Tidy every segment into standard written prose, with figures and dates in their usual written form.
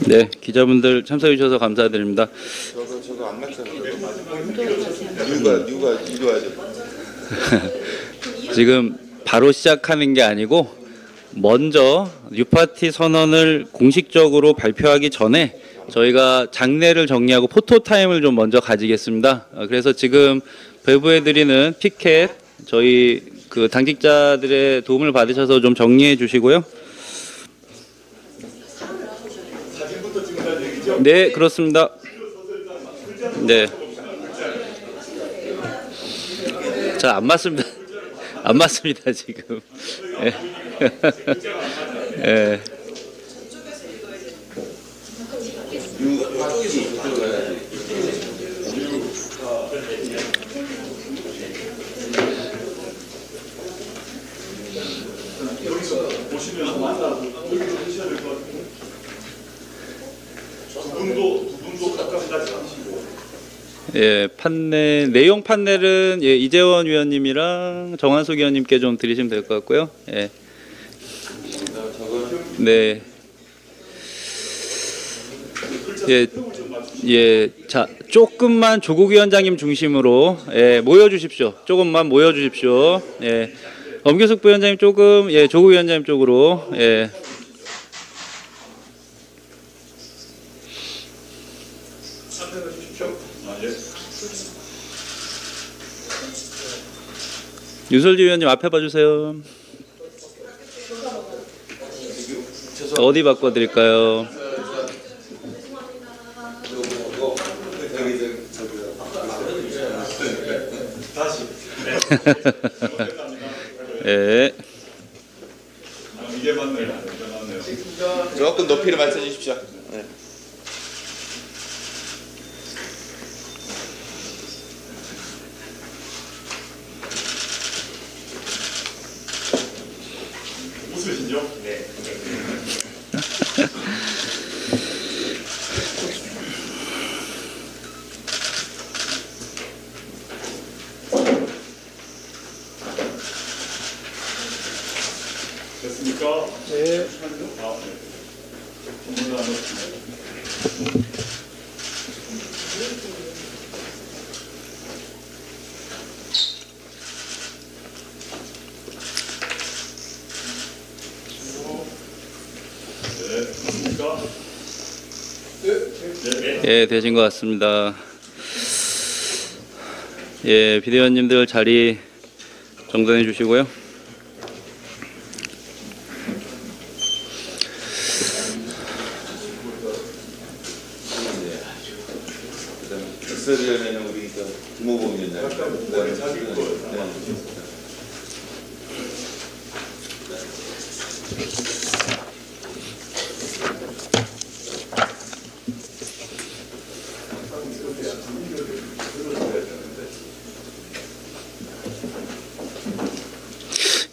네, 기자분들 참석해 주셔서 감사드립니다. 저거 안 맞잖아요. 뉴가 이루어야죠. 지금 바로 시작하는 게 아니고 먼저 뉴파티 선언을 공식적으로 발표하기 전에 저희가 장례를 정리하고 포토타임을 좀 먼저 가지겠습니다. 그래서 지금 배부해드리는 피켓 저희 그 당직자들의 도움을 받으셔서 좀 정리해 주시고요. 네, 그렇습니다. 네. 자, 안 맞습니다. 안 맞습니다, 지금. 예. 예. 두 분도 가까이 가지 않으시고. 예, 판넬 내용 판넬은 예, 이재원 위원님이랑 정한숙 위원님께 좀 드리시면 될 것 같고요. 예. 네. 예. 예. 자, 조금만 조국 위원장님 중심으로 예, 모여 주십시오. 조금만 모여 주십시오. 예. 엄규숙 부위원장님 조금 예, 조국 위원장님 쪽으로 예. 유설지 위원님 앞에 봐주세요. 어디 바꿔드릴까요? 네. 이게 맞네요. 조금 높이를 맞춰 주십시오. 네. 웃으시죠? 네. 됐습니까? 네. 아, 네. 예, 되신 것 같습니다. 예, 비대위원님들 자리 정돈해 주시고요. 특설위원회는 우리 김호봉 위원장.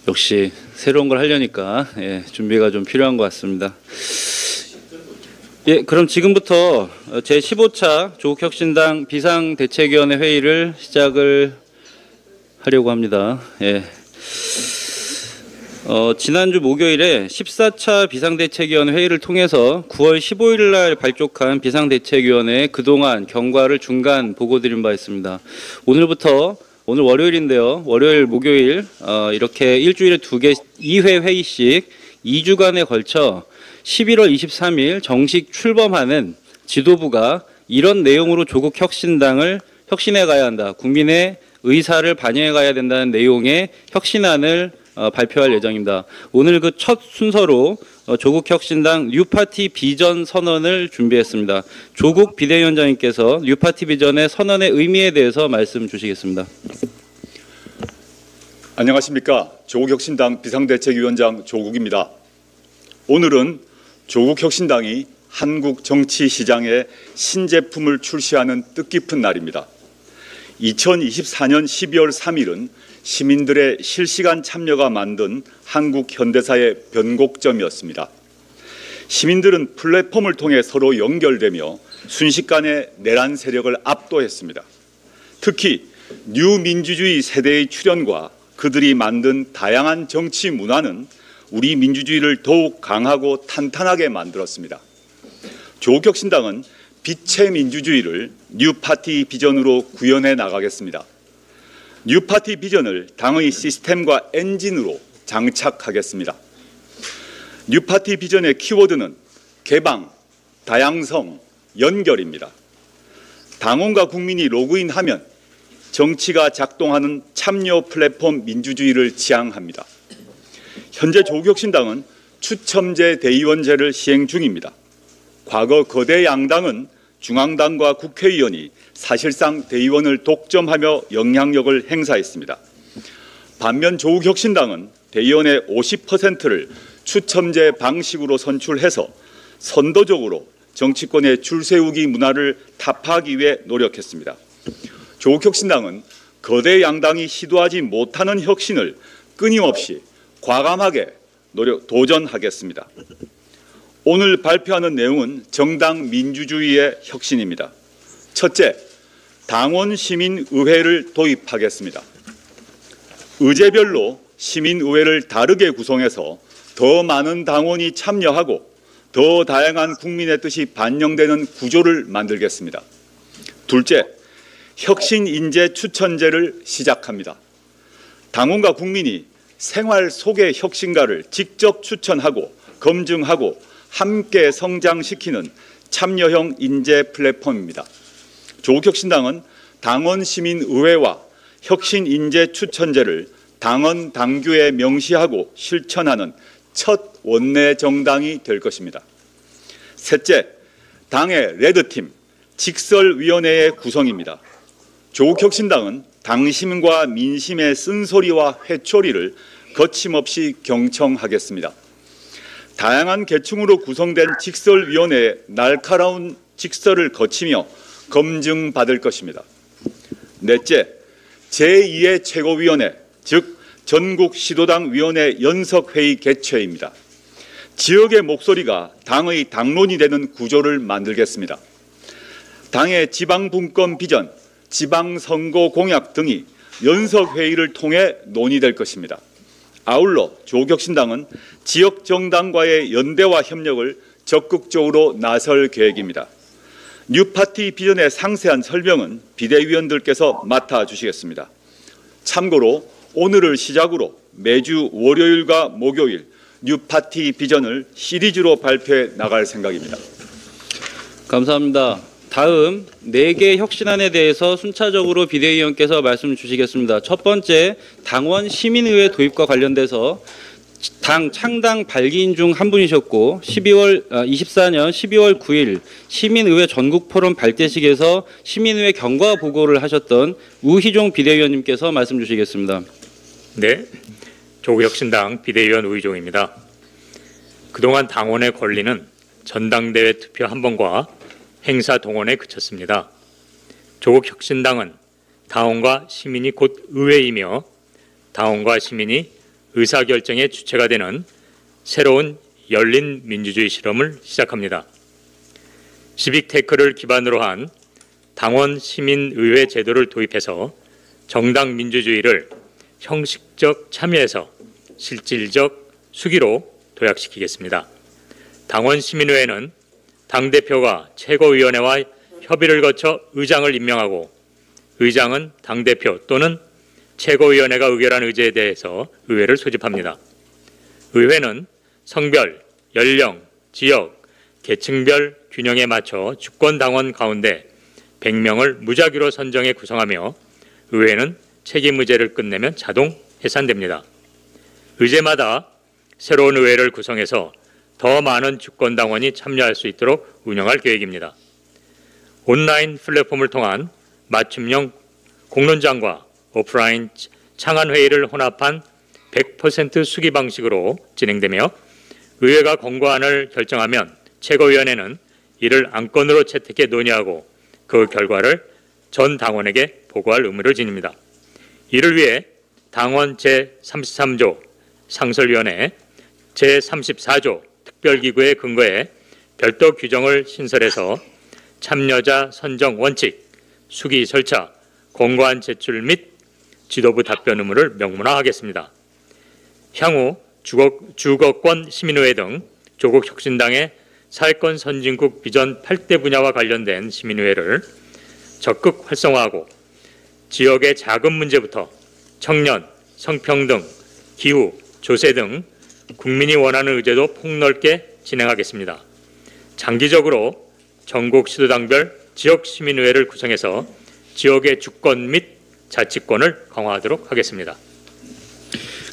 역시 새로운 걸 하려니까 예, 준비가 좀 필요한 것 같습니다. 예, 그럼 지금부터 제15차 조국혁신당 비상대책위원회 회의를 시작을 하려고 합니다. 예. 지난주 목요일에 14차 비상대책위원회 회의를 통해서 9월 15일 날 발족한 비상대책위원회의 그동안 경과를 중간 보고드린 바 있습니다. 오늘 월요일인데요. 월요일, 목요일 이렇게 일주일에 2회 회의씩 2주간에 걸쳐 11월 23일 정식 출범하는 지도부가 이런 내용으로 조국 혁신당을 혁신해 가야 한다. 국민의 의사를 반영해 가야 된다는 내용의 혁신안을 발표할 예정입니다. 오늘 그 첫 순서로 조국 혁신당 뉴파티 비전 선언을 준비했습니다. 조국 비대위원장님께서 뉴파티 비전의 선언의 의미에 대해서 말씀 주시겠습니다. 안녕하십니까. 조국혁신당 비상대책위원장 조국입니다. 오늘은 조국혁신당이 한국 정치 시장에 신제품을 출시하는 뜻깊은 날입니다. 2024년 12월 3일은 시민들의 실시간 참여가 만든 한국 현대사의 변곡점이었습니다. 시민들은 플랫폼을 통해 서로 연결되며 순식간에 내란 세력을 압도했습니다. 특히 뉴민주주의 세대의 출현과 그들이 만든 다양한 정치 문화는 우리 민주주의를 더욱 강하고 탄탄하게 만들었습니다. 조국혁신당은 빛의 민주주의를 뉴파티 비전으로 구현해 나가겠습니다. 뉴파티 비전을 당의 시스템과 엔진으로 장착하겠습니다. 뉴파티 비전의 키워드는 개방, 다양성, 연결입니다. 당원과 국민이 로그인하면 정치가 작동하는 참여 플랫폼 민주주의를 지향합니다. 현재 조국혁신당은 추첨제 대의원제를 시행 중입니다. 과거 거대 양당은 중앙당과 국회의원이 사실상 대의원을 독점하며 영향력을 행사했습니다. 반면 조국혁신당은 대의원의 50%를 추첨제 방식으로 선출해서 선도적으로 정치권의 줄세우기 문화를 타파하기 위해 노력했습니다. 조국혁신당은 거대 양당이 시도하지 못하는 혁신을 끊임없이 과감하게 도전하겠습니다. 오늘 발표하는 내용은 정당 민주주의의 혁신입니다. 첫째, 당원 시민의회를 도입하겠습니다. 의제별로 시민의회를 다르게 구성해서 더 많은 당원이 참여하고 더 다양한 국민의 뜻이 반영되는 구조를 만들겠습니다. 둘째, 혁신 인재 추천제를 시작합니다. 당원과 국민이 생활 속의 혁신가를 직접 추천하고 검증하고 함께 성장시키는 참여형 인재 플랫폼입니다. 조국혁신당은 당원 시민의회와 혁신 인재 추천제를 당원 당규에 명시하고 실천하는 첫 원내 정당이 될 것입니다. 셋째, 당의 레드팀 직설위원회의 구성입니다. 조국혁신당은 당심과 민심의 쓴소리와 회초리를 거침없이 경청하겠습니다. 다양한 계층으로 구성된 직설위원회의 날카로운 직설을 거치며 검증받을 것입니다. 넷째, 제2의 최고위원회, 즉 전국시도당위원회 연석회의 개최입니다. 지역의 목소리가 당의 당론이 되는 구조를 만들겠습니다. 당의 지방분권 비전, 지방선거 공약 등이 연석회의를 통해 논의될 것입니다. 아울러 조국혁신당은 지역정당과의 연대와 협력을 적극적으로 나설 계획입니다. 뉴파티 비전의 상세한 설명은 비대위원들께서 맡아주시겠습니다. 참고로 오늘을 시작으로 매주 월요일과 목요일 뉴파티 비전을 시리즈로 발표해 나갈 생각입니다. 감사합니다. 다음 4개 혁신안에 대해서 순차적으로 비대위원께서 말씀 주시겠습니다. 첫 번째, 당원 시민의회 도입과 관련돼서 당 창당 발기인 중 한 분이셨고 24년 12월 9일 시민의회 전국포럼 발대식에서 시민의회 경과 보고를 하셨던 우희종 비대위원님께서 말씀 주시겠습니다. 네, 조국혁신당 비대위원 우희종입니다. 그동안 당원의 권리는 전당대회 투표 한 번과 행사 동원에 그쳤습니다. 조국혁신당은 당원과 시민이 곧 의회이며 당원과 시민이 의사결정의 주체가 되는 새로운 열린 민주주의 실험을 시작합니다. 시빅테크를 기반으로 한 당원 시민의회 제도를 도입해서 정당 민주주의를 형식적 참여에서 실질적 수기로 도약시키겠습니다. 당원 시민의회는 당대표가 최고위원회와 협의를 거쳐 의장을 임명하고 의장은 당대표 또는 최고위원회가 의결한 의제에 대해서 의회를 소집합니다. 의회는 성별, 연령, 지역, 계층별 균형에 맞춰 주권당원 가운데 100명을 무작위로 선정해 구성하며 의회는 책임 의제를 끝내면 자동 해산됩니다. 의제마다 새로운 의회를 구성해서 더 많은 주권당원이 참여할 수 있도록 운영할 계획입니다. 온라인 플랫폼을 통한 맞춤형 공론장과 오프라인 창안회의를 혼합한 100% 수기 방식으로 진행되며 의회가 권고안을 결정하면 최고위원회는 이를 안건으로 채택해 논의하고 그 결과를 전 당원에게 보고할 의무를 지닙니다. 이를 위해 당원 제33조 상설위원회 제34조 특별기구에 근거해 별도 규정을 신설해서 참여자 선정 원칙, 수기 절차, 권고안 제출 및 지도부 답변 의무를 명문화하겠습니다. 향후 주거권 시민의회 등 조국 혁신당의 사회권 선진국 비전 8대 분야와 관련된 시민의회를 적극 활성화하고 지역의 작은 문제부터 청년, 성평등, 기후, 조세 등 국민이 원하는 의제도 폭넓게 진행하겠습니다. 장기적으로 전국 시도당별 지역 시민의회를 구성해서 지역의 주권 및 자치권을 강화하도록 하겠습니다.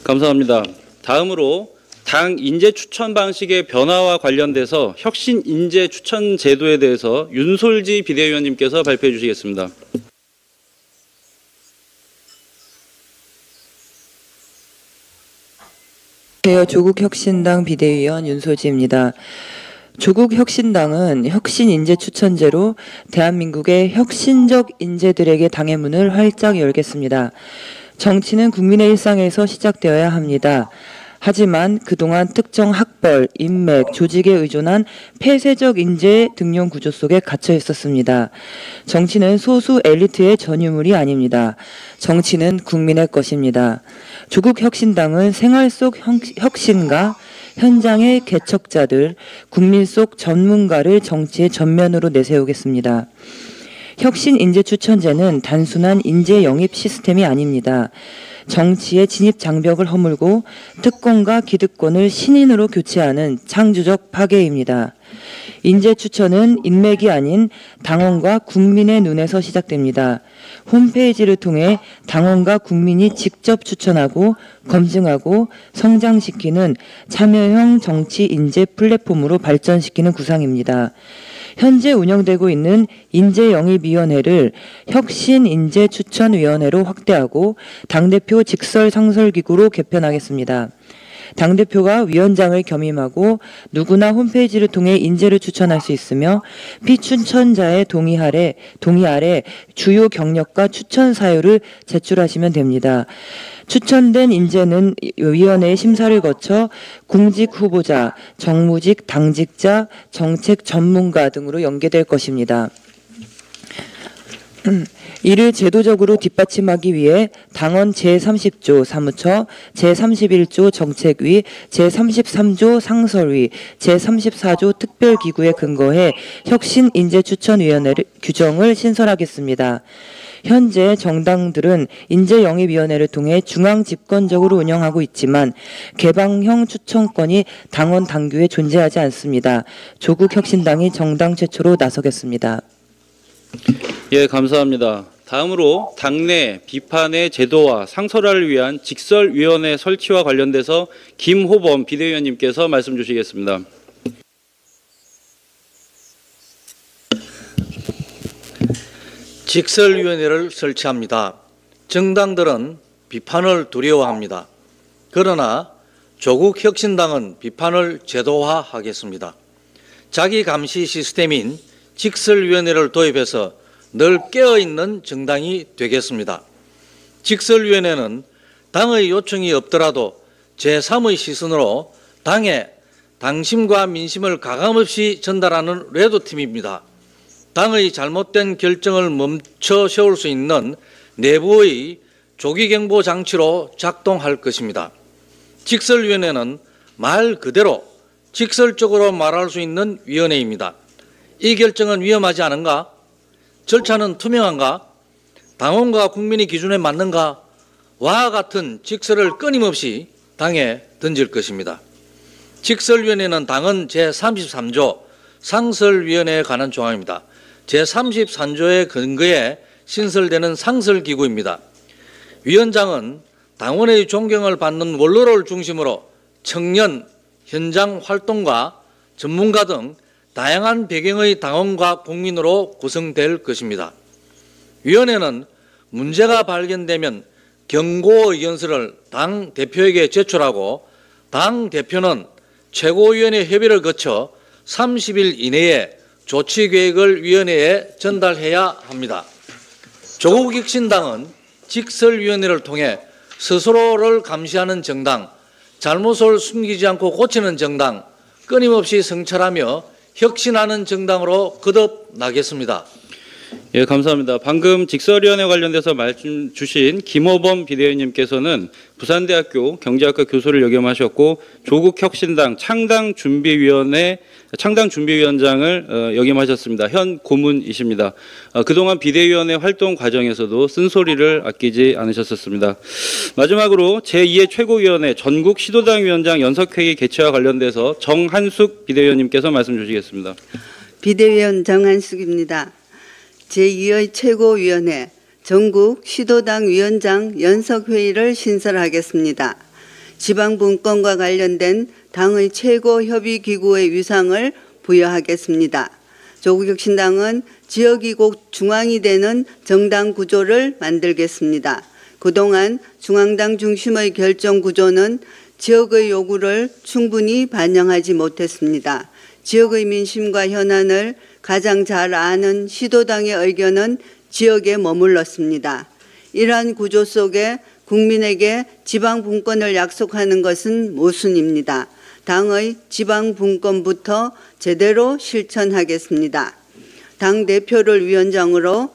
감사합니다. 다음으로 당 인재 추천 방식의 변화와 관련돼서 혁신 인재 추천 제도에 대해서 윤솔지 비대위원님께서 발표해 주시겠습니다. 조국혁신당 비대위원 윤솔지입니다. 조국혁신당은 혁신인재추천제로 대한민국의 혁신적 인재들에게 당의 문을 활짝 열겠습니다. 정치는 국민의 일상에서 시작되어야 합니다. 하지만 그동안 특정 학벌, 인맥, 조직에 의존한 폐쇄적 인재 등용 구조 속에 갇혀 있었습니다. 정치는 소수 엘리트의 전유물이 아닙니다. 정치는 국민의 것입니다. 조국혁신당은 생활 속 혁신가, 현장의 개척자들, 국민 속 전문가를 정치의 전면으로 내세우겠습니다. 혁신 인재 추천제는 단순한 인재 영입 시스템이 아닙니다. 정치의 진입 장벽을 허물고 특권과 기득권을 신인으로 교체하는 창조적 파괴입니다. 인재 추천은 인맥이 아닌 당원과 국민의 눈에서 시작됩니다. 홈페이지를 통해 당원과 국민이 직접 추천하고 검증하고 성장시키는 참여형 정치 인재 플랫폼으로 발전시키는 구상입니다. 현재 운영되고 있는 인재영입위원회를 혁신인재추천위원회로 확대하고 당대표 직설상설기구로 개편하겠습니다. 당대표가 위원장을 겸임하고 누구나 홈페이지를 통해 인재를 추천할 수 있으며 피추천자의 동의 아래 주요 경력과 추천 사유를 제출하시면 됩니다. 추천된 인재는 위원회의 심사를 거쳐 공직 후보자, 정무직, 당직자, 정책 전문가 등으로 연계될 것입니다. 이를 제도적으로 뒷받침하기 위해 당원 제30조 사무처, 제31조 정책위, 제33조 상설위, 제34조 특별기구에 근거해 혁신인재추천위원회 규정을 신설하겠습니다. 현재 정당들은 인재영입위원회를 통해 중앙집권적으로 운영하고 있지만 개방형 추천권이 당원 당규에 존재하지 않습니다. 조국혁신당이 정당 최초로 나서겠습니다. 예, 감사합니다. 다음으로 당내 비판의 제도와 상설화를 위한 직설위원회 설치와 관련돼서 김호범 비대위원님께서 말씀 주시겠습니다. 직설위원회를 설치합니다. 정당들은 비판을 두려워합니다. 그러나 조국혁신당은 비판을 제도화하겠습니다. 자기 감시 시스템인 직설위원회를 도입해서 늘 깨어있는 정당이 되겠습니다. 직설위원회는 당의 요청이 없더라도 제3의 시선으로 당의 당심과 민심을 가감없이 전달하는 레도팀입니다. 당의 잘못된 결정을 멈춰 세울 수 있는 내부의 조기경보 장치로 작동할 것입니다. 직설위원회는 말 그대로 직설적으로 말할 수 있는 위원회입니다. 이 결정은 위험하지 않은가? 절차는 투명한가? 당원과 국민의 기준에 맞는가? 와 같은 직설을 끊임없이 당에 던질 것입니다. 직설위원회는 당헌 제33조 상설위원회에 관한 조항입니다. 제33조의 근거에 신설되는 상설기구입니다. 위원장은 당원의 존경을 받는 원로를 중심으로 청년, 현장 활동가, 전문가 등 다양한 배경의 당원과 국민으로 구성될 것입니다. 위원회는 문제가 발견되면 경고 의견서를 당 대표에게 제출하고 당 대표는 최고위원회 협의를 거쳐 30일 이내에 조치계획을 위원회에 전달해야 합니다. 조국혁신당은 직설위원회를 통해 스스로를 감시하는 정당, 잘못을 숨기지 않고 고치는 정당, 끊임없이 성찰하며 혁신하는 정당으로 거듭나겠습니다. 예, 감사합니다. 방금 직설위원회 관련돼서 말씀 주신 김호범 비대위원님께서는 부산대학교 경제학과 교수를 역임하셨고 조국 혁신당 창당준비위원장을 역임하셨습니다. 현 고문이십니다. 그동안 비대위원회 활동 과정에서도 쓴소리를 아끼지 않으셨었습니다. 마지막으로 제2의 최고위원회 전국 시도당 위원장 연석회의 개최와 관련돼서 정한숙 비대위원님께서 말씀 주시겠습니다. 비대위원 정한숙입니다. 제2의 최고위원회 전국 시도당 위원장 연석회의를 신설하겠습니다. 지방분권과 관련된 당의 최고협의기구의 위상을 부여하겠습니다. 조국혁신당은 지역이 곧 중앙이 되는 정당 구조를 만들겠습니다. 그동안 중앙당 중심의 결정 구조는 지역의 요구를 충분히 반영하지 못했습니다. 지역의 민심과 현안을 가장 잘 아는 시도당의 의견은 지역에 머물렀습니다. 이러한 구조 속에 국민에게 지방분권을 약속하는 것은 모순입니다. 당의 지방분권부터 제대로 실천하겠습니다. 당대표를 위원장으로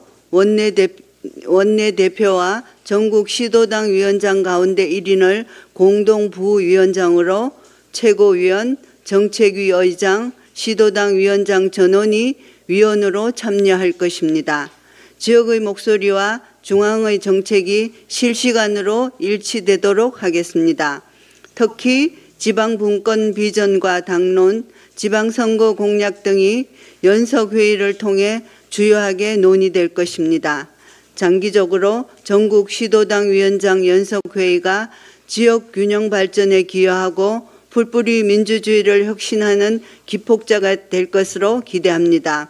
원내대표와 전국 시도당 위원장 가운데 1인을 공동부위원장으로 최고위원, 정책위 의장, 시도당 위원장 전원이 위원으로 참여할 것입니다. 지역의 목소리와 중앙의 정책이 실시간으로 일치되도록 하겠습니다. 특히 지방분권 비전과 당론, 지방선거 공약 등이 연석회의를 통해 주요하게 논의될 것입니다. 장기적으로 전국 시도당 위원장 연석회의가 지역 균형 발전에 기여하고 풀뿌리 민주주의를 혁신하는 기폭자가 될 것으로 기대합니다.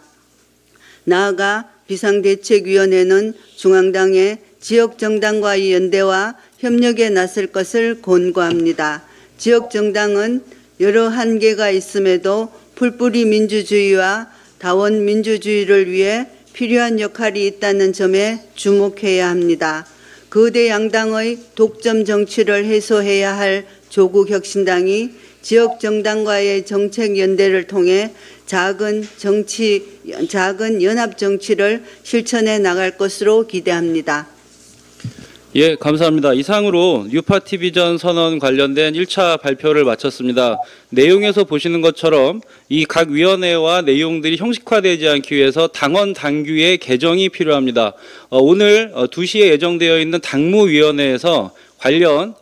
나아가 비상대책위원회는 중앙당의 지역정당과의 연대와 협력에 나설 것을 권고합니다. 지역정당은 여러 한계가 있음에도 풀뿌리 민주주의와 다원 민주주의를 위해 필요한 역할이 있다는 점에 주목해야 합니다. 거대 양당의 독점 정치를 해소해야 할 조국 혁신당이 지역 정당과의 정책 연대를 통해 작은 연합 정치를 실천해 나갈 것으로 기대합니다. 예, 감사합니다. 이상으로 뉴파티 비전 선언 관련된 1차 발표를 마쳤습니다. 내용에서 보시는 것처럼 이 각 위원회와 내용들이 형식화되지 않기 위해서 당원 당규의 개정이 필요합니다. 오늘 2시에 예정되어 있는 당무위원회에서 관련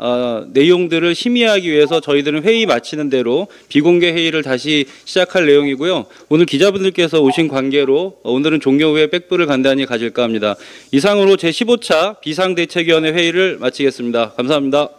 내용들을 심의하기 위해서 저희들은 회의 마치는 대로 비공개 회의를 다시 시작할 내용이고요. 오늘 기자분들께서 오신 관계로 오늘은 종료 후에 백브를 간단히 가질까 합니다. 이상으로 제15차 비상대책위원회 회의를 마치겠습니다. 감사합니다.